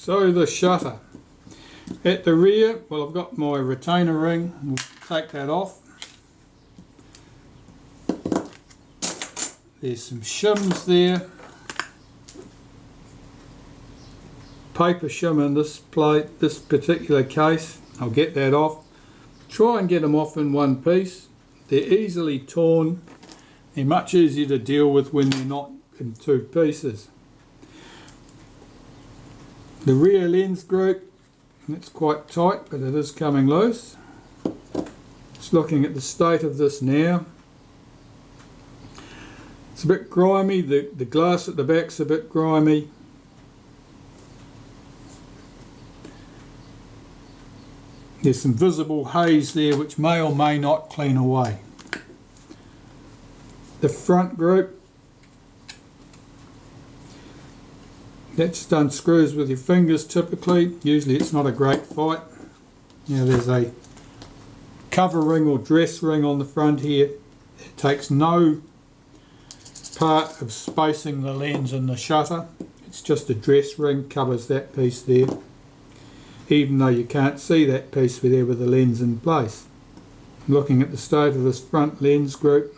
So the shutter. At the rear, well, I've got my retainer ring. We'll take that off. There's some shims there. Paper shim in this plate, this particular case. I'll get that off. Try and get them off in one piece. They're easily torn. They're much easier to deal with when they're not in two pieces. The rear lens group, it's quite tight, but it is coming loose. Just looking at the state of this now. It's a bit grimy, the glass at the back's a bit grimy. There's some visible haze there which may or may not clean away. The front group, that just unscrews with your fingers typically. Usually it's not a great fight. Now there's a cover ring or dress ring on the front here. It takes no part of spacing the lens and the shutter. It's just a dress ring, covers that piece there. Even though you can't see that piece there with the lens in place. I'm looking at the state of this front lens group.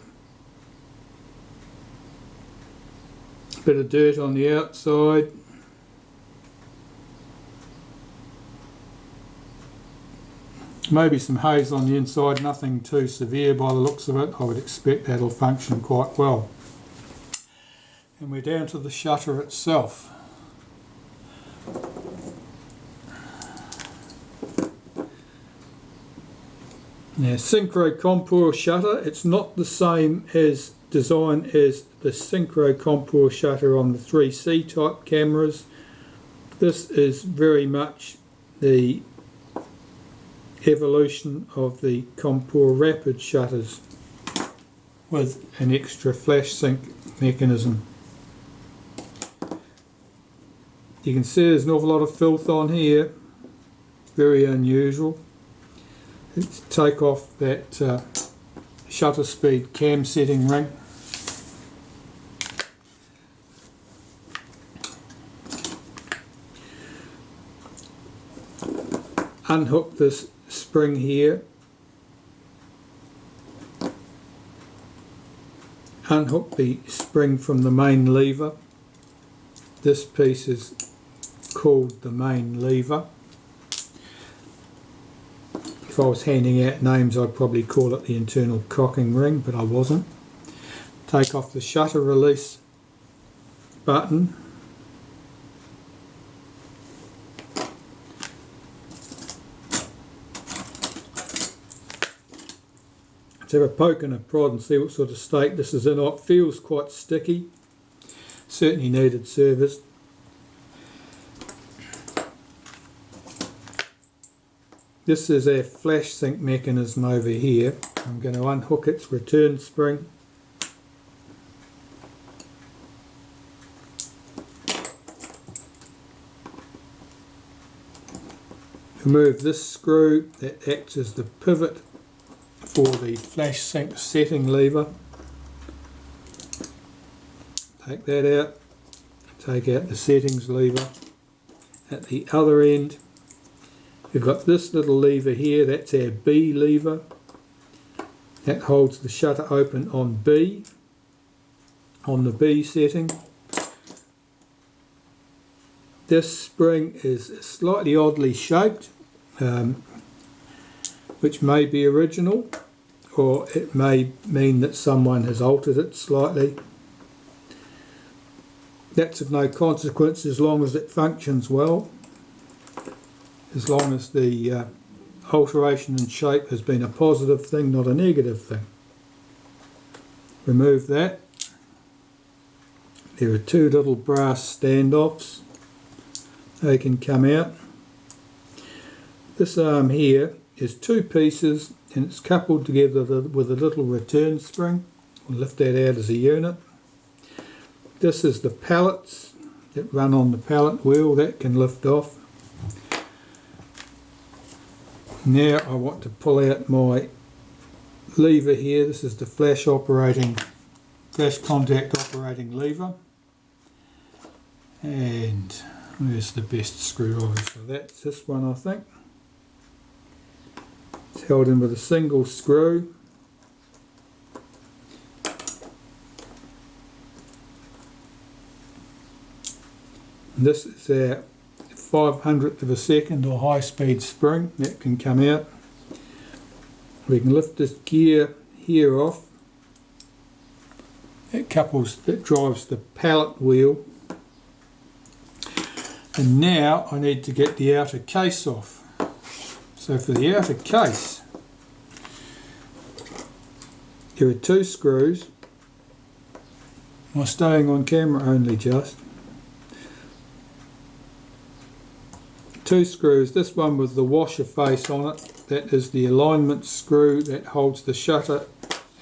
Bit of dirt on the outside. Maybe some haze on the inside, nothing too severe by the looks of it. I would expect that'll function quite well. And we're down to the shutter itself. Now, Synchro-Compur shutter, it's not the same as design as the Synchro-Compur shutter on the 3C type cameras. This is very much the evolution of the Compur rapid shutters with an extra flash sync mechanism. You can see there's an awful lot of filth on here, very unusual. Let's take off that shutter speed cam setting ring. Unhook this spring here. Unhook the spring from the main lever. This piece is called the main lever. If I was handing out names, I'd probably call it the internal cocking ring, but I wasn't. Take off the shutter release button. Let's have a poke and a prod and see what sort of state this is in. It feels quite sticky. Certainly needed service. This is our flash sync mechanism over here. I'm going to unhook its return spring. Remove this screw that acts as the pivot for the flash sync setting lever. Take that out. Take out the settings lever. At the other end, we've got this little lever here, that's our B lever. That holds the shutter open on B, on the B setting. This spring is slightly oddly shaped, which may be original, or it may mean that someone has altered it slightly. That's of no consequence as long as it functions well. As long as the alteration in shape has been a positive thing, not a negative thing. Remove that. There are two little brass standoffs. They can come out. This arm here is two pieces and it's coupled together with a little return spring. We'll lift that out as a unit. This is the pallets that run on the pallet wheel, that can lift off. Now I want to pull out my lever here. This is the flash contact operating lever. And There's the best screwdriver for that. It's this one, I think. It's held in with a single screw. And this is our 500th of a second or high speed spring that can come out. We can lift this gear here off. That drives the pallet wheel. And now I need to get the outer case off. So for the outer case, there are 2 screws. Am I staying on camera only just? 2 screws, this one with the washer face on it, that is the alignment screw that holds the shutter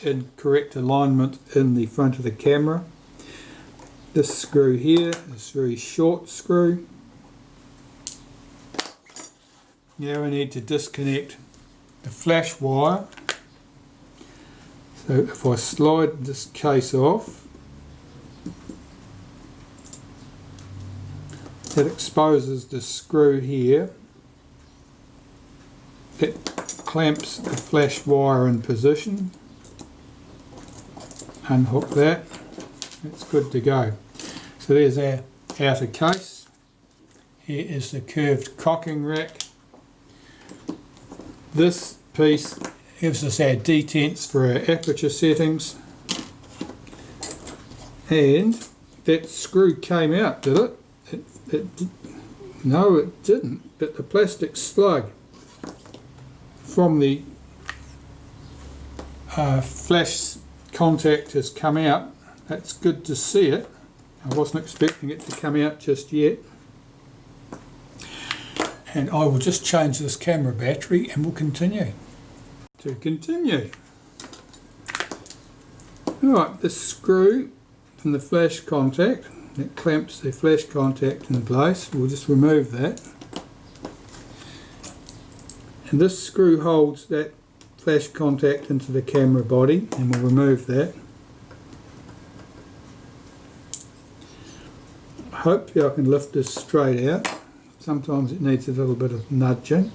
in correct alignment in the front of the camera. This screw here is a very short screw. Now we need to disconnect the flash wire. So if I slide this case off, that exposes the screw here that clamps the flash wire in position. Unhook that, it's good to go. So there's our outer case. Here is the curved cocking rack. This piece gives us our detents for our aperture settings. And that screw came out, did it? No, it didn't, but the plastic slug from the flash contact has come out. That's good to see it. I wasn't expecting it to come out just yet. And I will just change this camera battery and we'll continue. To continue. Alright, this screw from the flash contact that clamps the flash contact in place, we'll just remove that. And this screw holds that flash contact into the camera body, and we'll remove that. Hopefully I can lift this straight out. Sometimes it needs a little bit of nudging.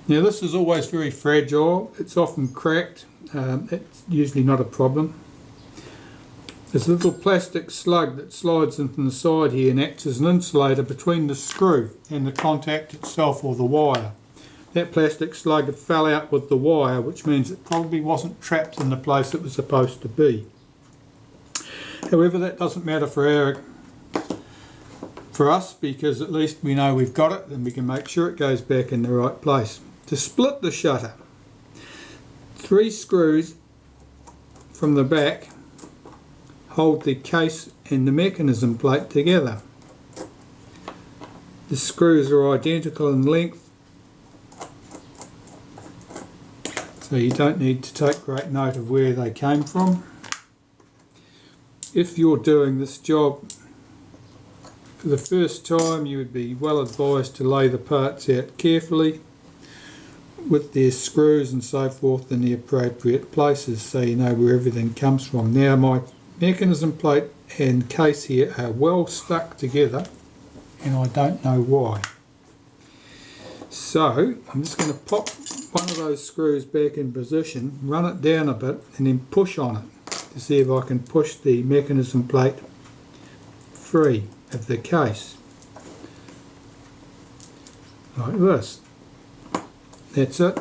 Now this is always very fragile, it's often cracked, it's usually not a problem. There's a little plastic slug that slides in from the side here and acts as an insulator between the screw and the contact itself or the wire. That plastic slug fell out with the wire, which means it probably wasn't trapped in the place it was supposed to be. However, that doesn't matter for us, because at least we know we've got it and we can make sure it goes back in the right place. To split the shutter, 3 screws from the back hold the case and the mechanism plate together. The screws are identical in length, so you don't need to take great note of where they came from. If you're doing this job for the first time, you would be well advised to lay the parts out carefully with their screws and so forth in the appropriate places, so you know where everything comes from. Now my mechanism plate and case here are well stuck together and I don't know why. So I'm just going to pop one of those screws back in position, run it down a bit and then push on it to see if I can push the mechanism plate free of the case. Like this. That's it.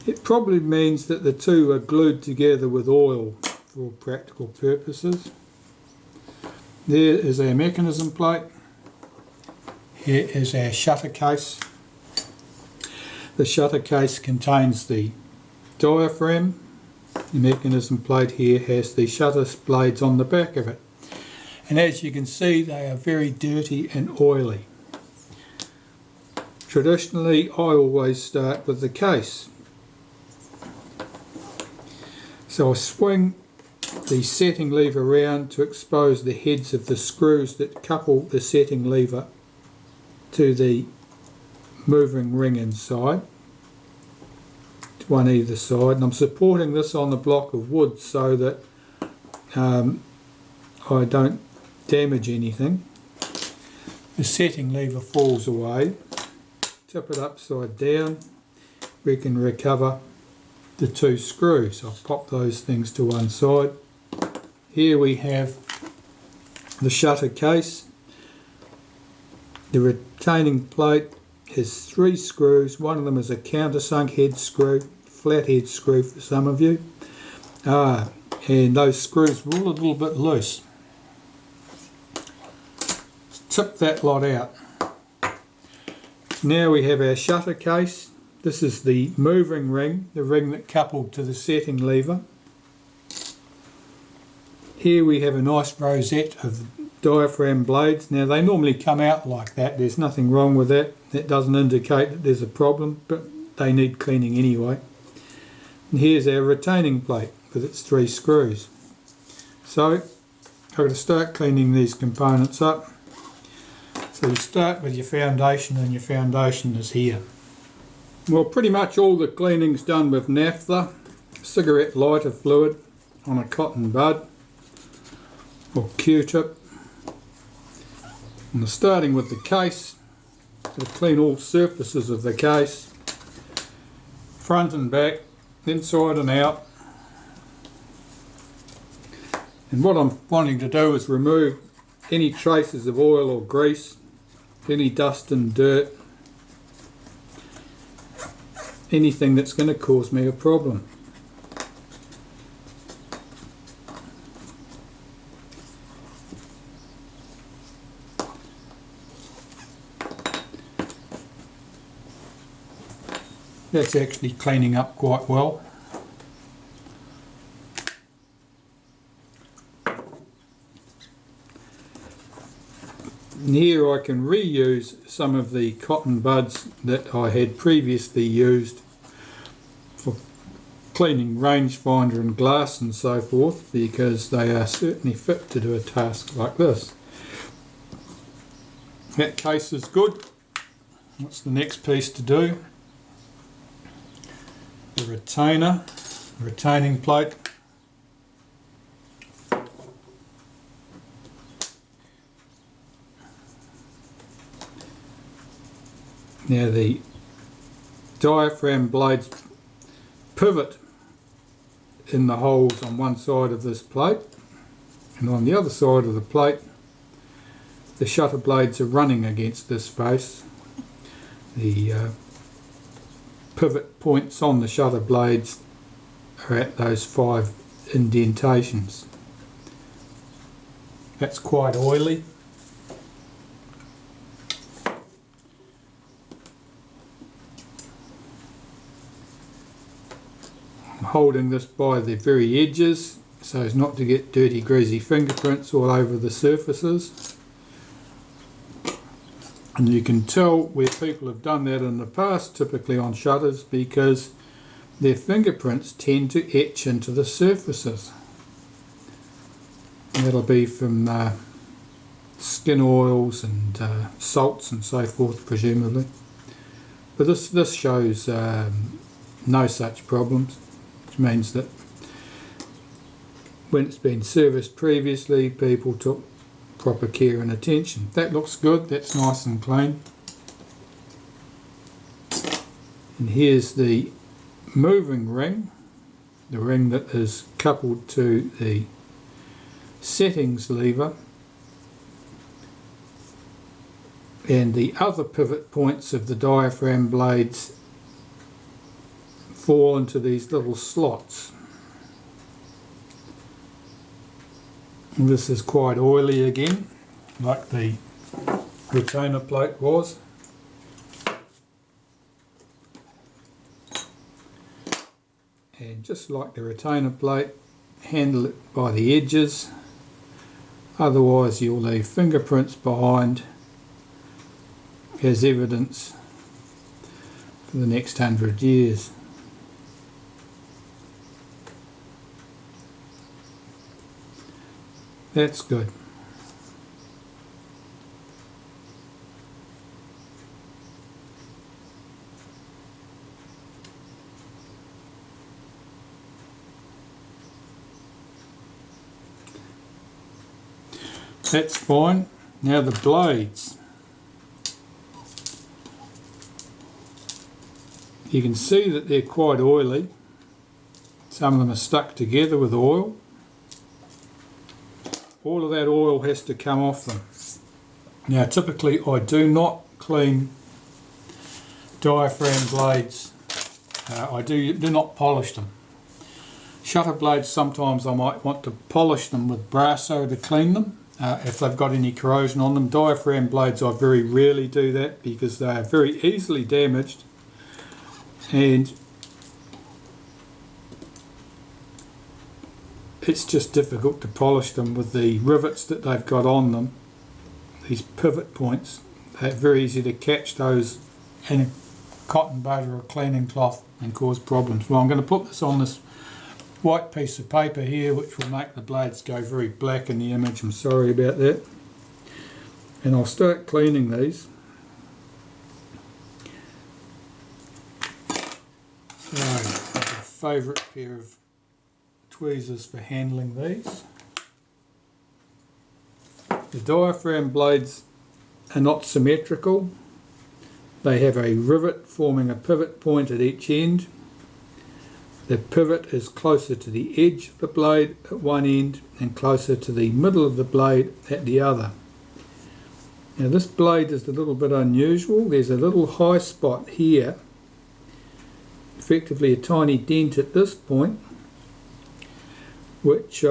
It probably means that the two are glued together with oil for all practical purposes. There is our mechanism plate. Here is our shutter case. The shutter case contains the diaphragm. The mechanism plate here has the shutter blades on the back of it. And as you can see, they are very dirty and oily. Traditionally, I always start with the case. So I swing the setting lever around to expose the heads of the screws that couple the setting lever to the moving ring inside. one either side, and I'm supporting this on the block of wood so that I don't damage anything. The setting lever falls away. Tip it upside down. We can recover the two screws. I'll pop those things to one side. Here we have the shutter case. The retaining plate has 3 screws. One of them is a countersunk head screw, flat head screw for some of you. And those screws were all a little bit loose. Tip that lot out. Now we have our shutter case. This is the moving ring, the ring that coupled to the setting lever. Here we have a nice rosette of diaphragm blades. Now they normally come out like that, there's nothing wrong with that. That doesn't indicate that there's a problem, but they need cleaning anyway. And here's our retaining plate with its 3 screws. So I've got to start cleaning these components up. So you start with your foundation, and your foundation is here. Well, pretty much all the cleaning's done with naphtha, cigarette lighter fluid on a cotton bud or Q-tip. And starting with the case, to clean all surfaces of the case, front and back, inside and out. And what I'm wanting to do is remove any traces of oil or grease, any dust and dirt, anything that's going to cause me a problem. That's actually cleaning up quite well. And here I can reuse some of the cotton buds that I had previously used for cleaning rangefinder and glass and so forth, because they are certainly fit to do a task like this. That case is good. What's the next piece to do? The retainer, the retaining plate. Now the diaphragm blades pivot in the holes on one side of this plate, and on the other side of the plate the shutter blades are running against this face. The pivot points on the shutter blades are at those 5 indentations. That's quite oily. I'm holding this by the very edges so as not to get dirty greasy fingerprints all over the surfaces. And you can tell where people have done that in the past, typically on shutters, because their fingerprints tend to etch into the surfaces. And that'll be from skin oils and salts and so forth, presumably. But this shows no such problems, which means that when it's been serviced previously, people took proper care and attention. That looks good, that's nice and clean. And here's the moving ring, the ring that is coupled to the settings lever, and the other pivot points of the diaphragm blades fall into these little slots. And this is quite oily again, like the retainer plate was. And just like the retainer plate, handle it by the edges, otherwise you'll leave fingerprints behind as evidence for the next 100 years. That's good. That's fine. Now the blades. You can see that they're quite oily. Some of them are stuck together with oil. All of that oil has to come off them. Now typically I do not clean diaphragm blades. I do not polish them. Shutter blades, sometimes I might want to polish them with brasso to clean them if they've got any corrosion on them. Diaphragm blades I very rarely do that because they are very easily damaged, and it's just difficult to polish them with the rivets that they've got on them. These pivot points, they're very easy to catch those in a cotton bud or a cleaning cloth and cause problems. Well, I'm going to put this on this white piece of paper here, which will make the blades go very black in the image. I'm sorry about that. And I'll start cleaning these. So, I've got a favourite pair of tweezers for handling these. The diaphragm blades are not symmetrical. They have a rivet forming a pivot point at each end. The pivot is closer to the edge of the blade at one end and closer to the middle of the blade at the other. Now this blade is a little bit unusual. There's a little high spot here, effectively a tiny dent at this point, which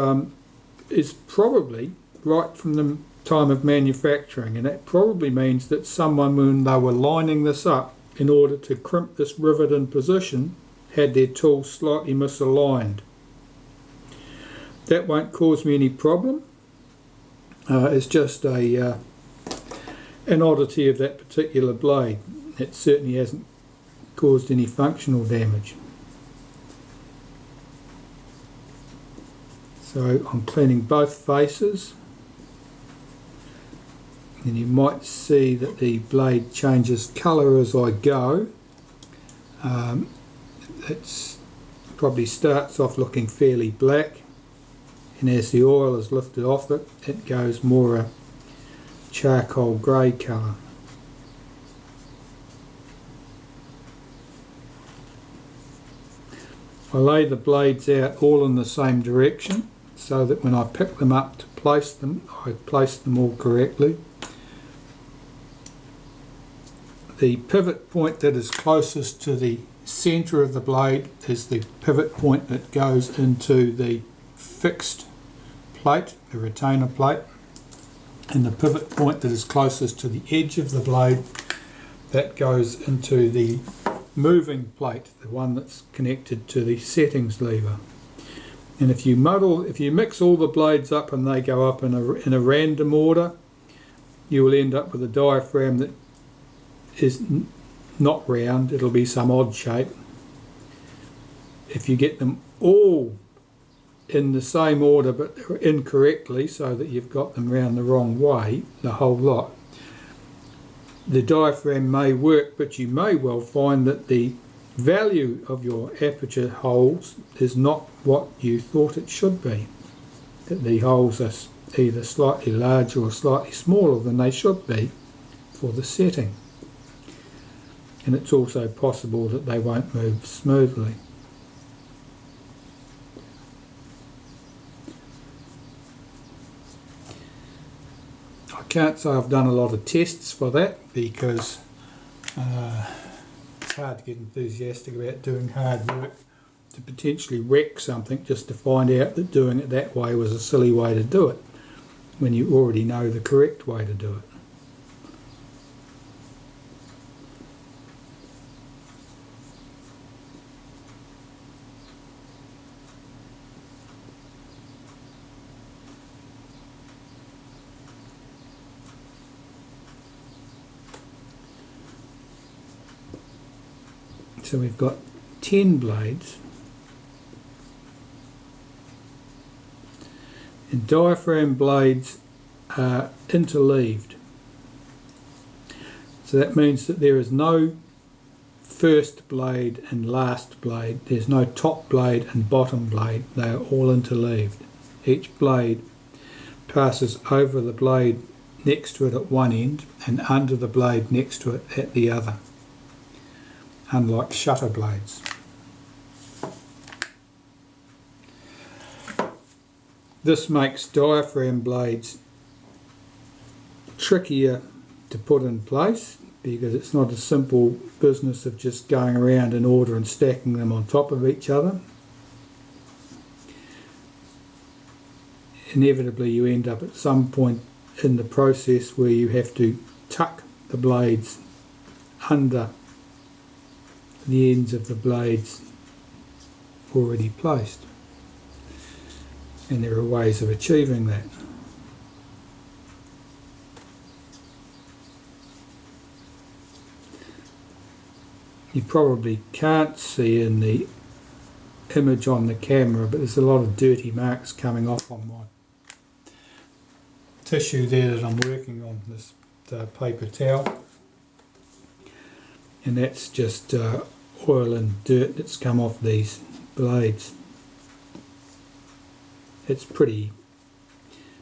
is probably right from the time of manufacturing, and that probably means that someone, when they were lining this up in order to crimp this rivet in position, had their tool slightly misaligned. That won't cause me any problem. It's just an oddity of that particular blade. It certainly hasn't caused any functional damage. So I'm cleaning both faces, and you might see that the blade changes colour as I go. It probably starts off looking fairly black, and as the oil is lifted off it, it goes more a charcoal grey colour. I lay the blades out all in the same direction so that when I pick them up to place them, I place them all correctly. The pivot point that is closest to the centre of the blade is the pivot point that goes into the fixed plate, the retainer plate, and the pivot point that is closest to the edge of the blade, that goes into the moving plate, the one that's connected to the settings lever. And if you mix all the blades up and they go up in a random order, you will end up with a diaphragm that is not round. It'll be some odd shape. If you get them all in the same order but incorrectly, so that you've got them round the wrong way, the whole lot, the diaphragm may work, but you may well find that the value of your aperture holes is not what you thought it should be. That the holes are either slightly larger or slightly smaller than they should be for the setting. And it's also possible that they won't move smoothly. I can't say I've done a lot of tests for that because it's hard to get enthusiastic about doing hard work to potentially wreck something just to find out that doing it that way was a silly way to do it when you already know the correct way to do it. So we've got 10 blades, and diaphragm blades are interleaved. So that means that there is no first blade and last blade. There's no top blade and bottom blade. They are all interleaved. Each blade passes over the blade next to it at one end and under the blade next to it at the other, unlike shutter blades. This makes diaphragm blades trickier to put in place because it's not a simple business of just going around in order and stacking them on top of each other. Inevitably you end up at some point in the process where you have to tuck the blades under the ends of the blades already placed, and there are ways of achieving that. You probably can't see in the image on the camera, but there's a lot of dirty marks coming off on my tissue there that I'm working on, this paper towel, and that's just oil and dirt that's come off these blades. It's pretty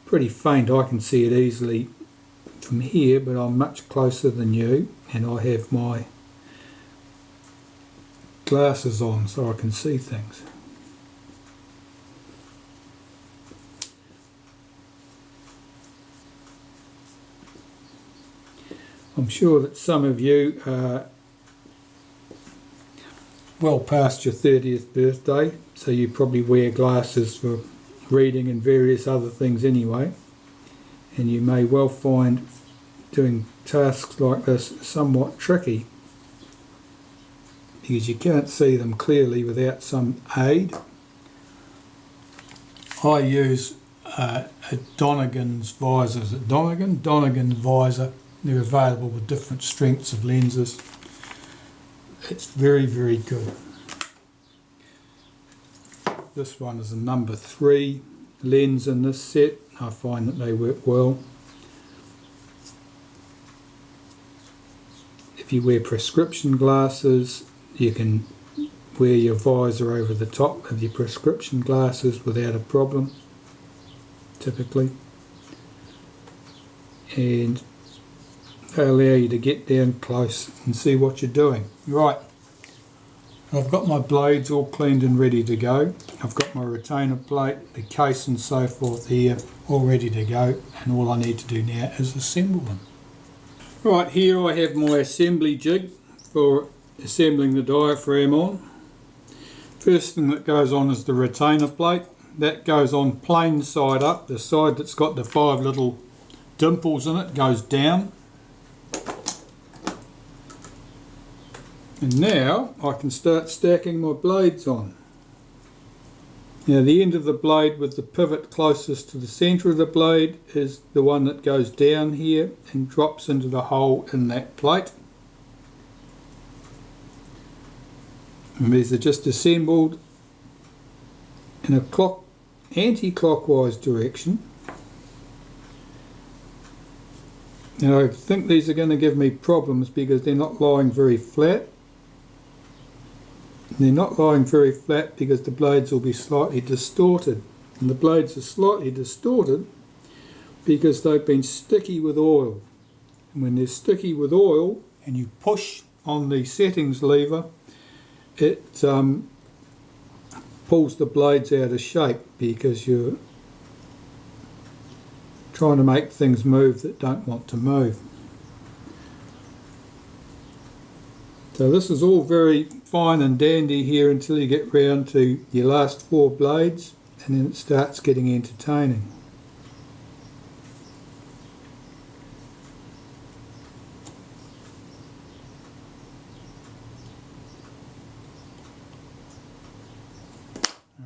faint. I can see it easily from here, but I'm much closer than you, and I have my glasses on so I can see things. I'm sure that some of you are well past your 30th birthday, so you probably wear glasses for reading and various other things anyway, and you may well find doing tasks like this somewhat tricky because you can't see them clearly without some aid. I use a Donegan's visor. Is it Donegan? Donegan's visor. They're available with different strengths of lenses. It's very, very good. This one is a number 3 lens in this set. I find that they work well. If you wear prescription glasses, you can wear your visor over the top of your prescription glasses without a problem, typically. And they allow you to get down close and see what you're doing. Right, I've got my blades all cleaned and ready to go. I've got my retainer plate, the case and so forth here all ready to go, and all I need to do now is assemble them. Right, here I have my assembly jig for assembling the diaphragm on. First thing that goes on is the retainer plate. That goes on plain side up. The side that's got the 5 little dimples in it goes down. And now I can start stacking my blades on. Now the end of the blade with the pivot closest to the centre of the blade is the one that goes down here and drops into the hole in that plate. And these are just assembled in a anti-clockwise direction. Now I think these are going to give me problems because they're not lying very flat. They're not lying very flat because the blades will be slightly distorted, and the blades are slightly distorted because they've been sticky with oil, and when they're sticky with oil and you push on the settings lever, it pulls the blades out of shape because you're trying to make things move that don't want to move. So this is all very fine and dandy here until you get round to your last 4 blades, and then it starts getting entertaining.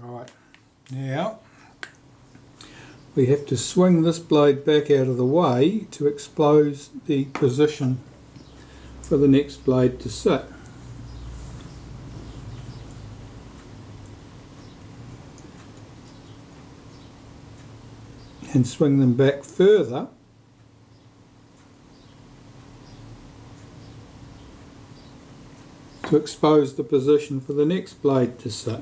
Alright, now we have to swing this blade back out of the way to expose the position for the next blade to sit. And swing them back further to expose the position for the next blade to sit.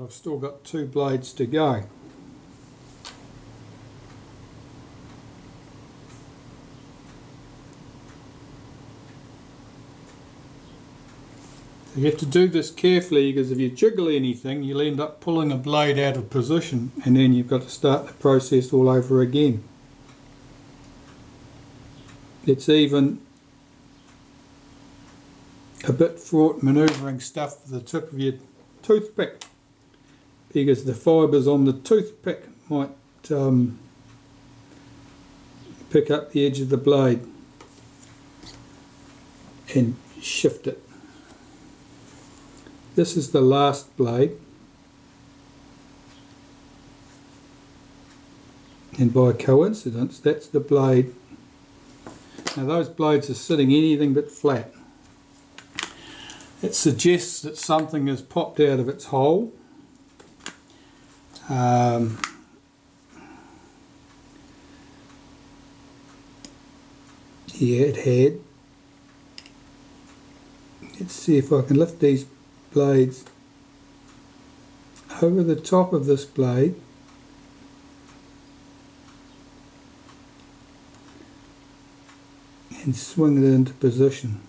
I've still got 2 blades to go. You have to do this carefully, because if you jiggle anything you'll end up pulling a blade out of position, and then you've got to start the process all over again. It's even a bit fraught manoeuvring stuff with the tip of your toothpick, because the fibres on the toothpick might pick up the edge of the blade and shift it. This is the last blade, and by coincidence that's the blade. Now those blades are sitting anything but flat. It suggests that something has popped out of its hole. Yeah, it had. Let's see if I can lift these blades over the top of this blade and swing it into position.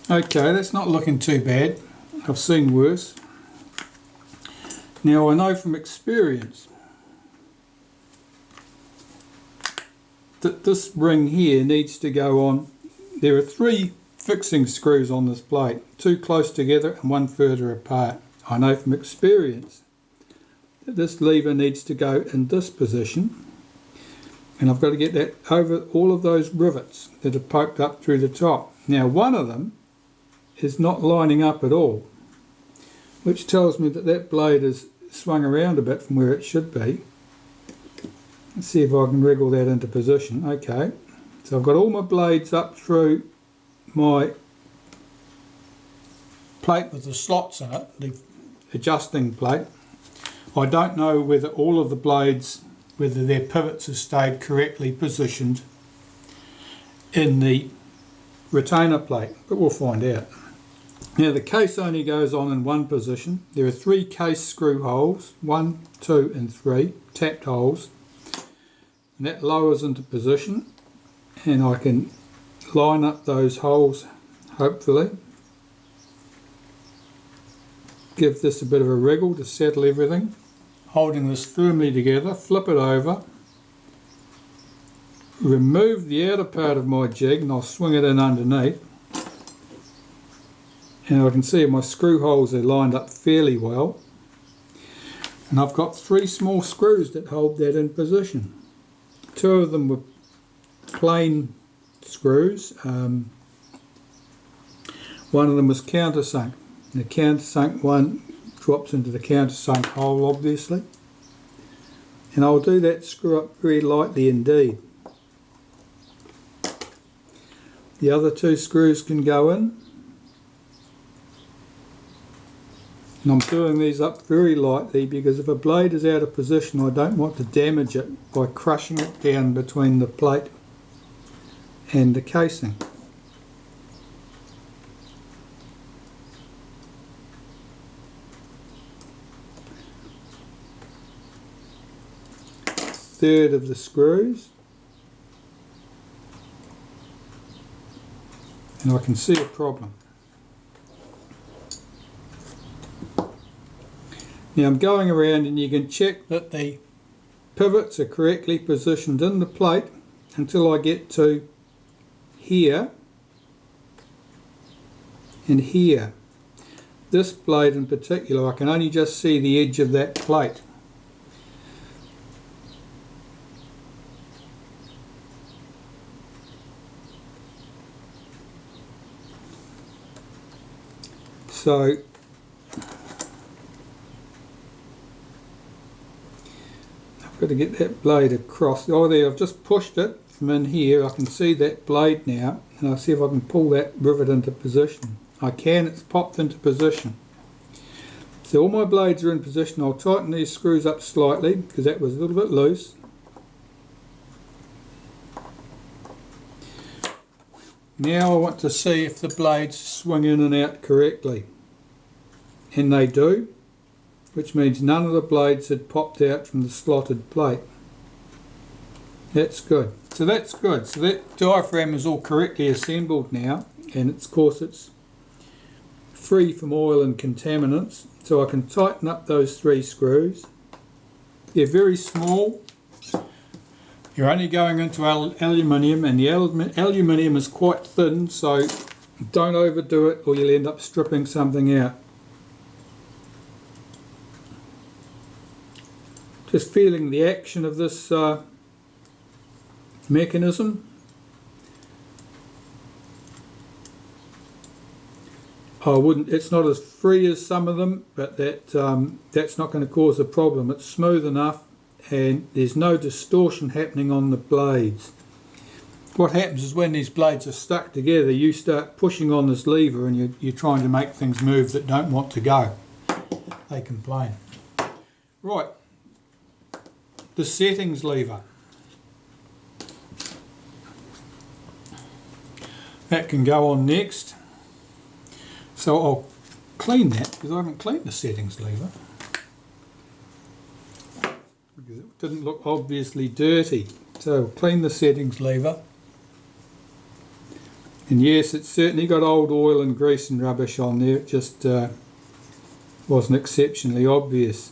Okay, that's not looking too bad. I've seen worse. Now I know from experience that this ring here needs to go on. There are 3 fixing screws on this plate, 2 close together and 1 further apart. I know from experience that this lever needs to go in this position, and I've got to get that over all of those rivets that are poked up through the top. Now one of them is not lining up at all, which tells me that that blade is swung around a bit from where it should be. Let's see if I can wriggle that into position. Okay, so I've got all my blades up through my plate with the slots in it, the adjusting plate. I don't know whether all of the blades, whether their pivots have stayed correctly positioned in the retainer plate, but we'll find out. Now the case only goes on in one position. There are 3 case screw holes, 1, 2 and 3 tapped holes, and that lowers into position, and I can line up those holes, hopefully. Give this a bit of a wriggle to settle everything. Holding this firmly together, flip it over, remove the outer part of my jig, and I'll swing it in underneath. And I can see my screw holes are lined up fairly well, and I've got 3 small screws that hold that in position. 2 of them were plain screws, one of them was countersunk. The countersunk one drops into the countersunk hole obviously, and I'll do that screw up very lightly indeed. The other 2 screws can go in, and I'm doing these up very lightly because if a blade is out of position I don't want to damage it by crushing it down between the plate and the casing. Third of the screws, and I can see a problem. Now I'm going around, and you can check that the pivots are correctly positioned in the plate until I get to here and here. This blade in particular, I can only just see the edge of that plate. So I've got to get that blade across. Oh, there, I've just pushed it from in here. I can see that blade now, and I'll see if I can pull that rivet into position. I can, it's popped into position. So all my blades are in position. I'll tighten these screws up slightly because that was a little bit loose. Now I want to see if the blades swing in and out correctly. And they do, which means none of the blades had popped out from the slotted plate. That's good. So that's good. So that diaphragm is all correctly assembled now, and of course it's free from oil and contaminants. So I can tighten up those 3 screws. They're very small. You're only going into aluminium, and the aluminium is quite thin, so don't overdo it or you'll end up stripping something out. Just feeling the action of this mechanism. It's not as free as some of them, but that's not going to cause a problem. It's smooth enough and there's no distortion happening on the blades. What happens is when these blades are stuck together, you start pushing on this lever and you're trying to make things move that don't want to go. They complain. Right, the settings lever. That can go on next. So I'll clean that because I haven't cleaned the settings lever. Because it didn't look obviously dirty. So I'll clean the settings lever. And yes, it's certainly got old oil and grease and rubbish on there. It just wasn't exceptionally obvious.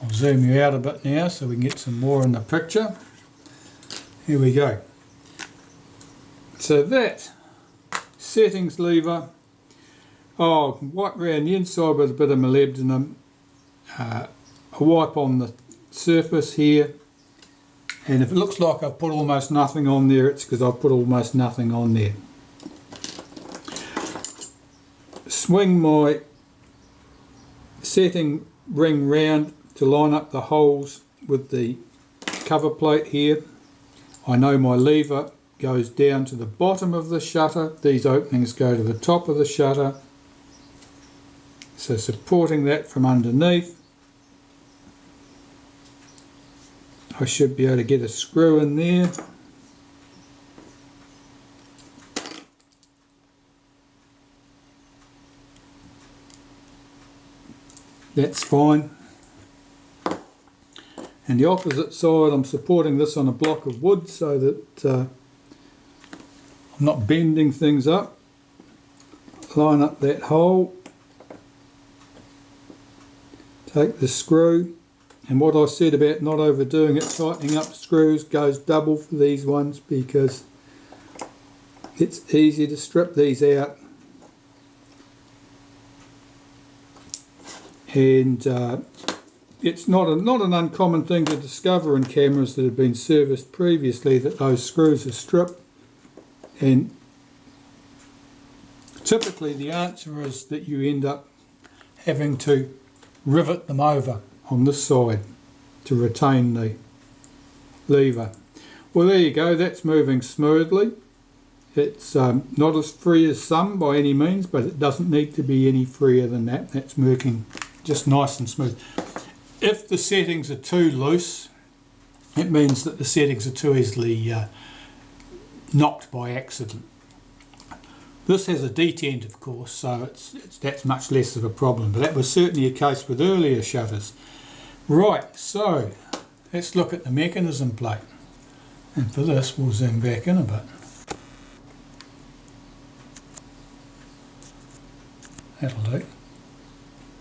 I'll zoom you out a bit now so we can get some more in the picture. Here we go. So that settings lever, wipe around the inside with a bit of molybdenum, a wipe on the surface here, and if it looks like I've put almost nothing on there, it's because I've put almost nothing on there. Swing my setting ring round to line up the holes with the cover plate here. I know my lever goes down to the bottom of the shutter. These openings go to the top of the shutter. So supporting that from underneath, I should be able to get a screw in there. That's fine. And the opposite side, I'm supporting this on a block of wood so that I'm not bending things up. Line up that hole. Take the screw. And what I said about not overdoing it, tightening up screws goes double for these ones because it's easy to strip these out. And it's not an uncommon thing to discover in cameras that have been serviced previously that those screws are stripped, and typically the answer is that you end up having to rivet them over on this side to retain the lever. Well, there you go, that's moving smoothly. It's not as free as some by any means, but it doesn't need to be any freer than that. That's working just nice and smooth. If the settings are too loose, it means that the settings are too easily knocked by accident. This has a detent, of course, so that's much less of a problem, but that was certainly a case with earlier shutters. Right, so let's look at the mechanism plate, and for this we'll zoom back in a bit. That'll do.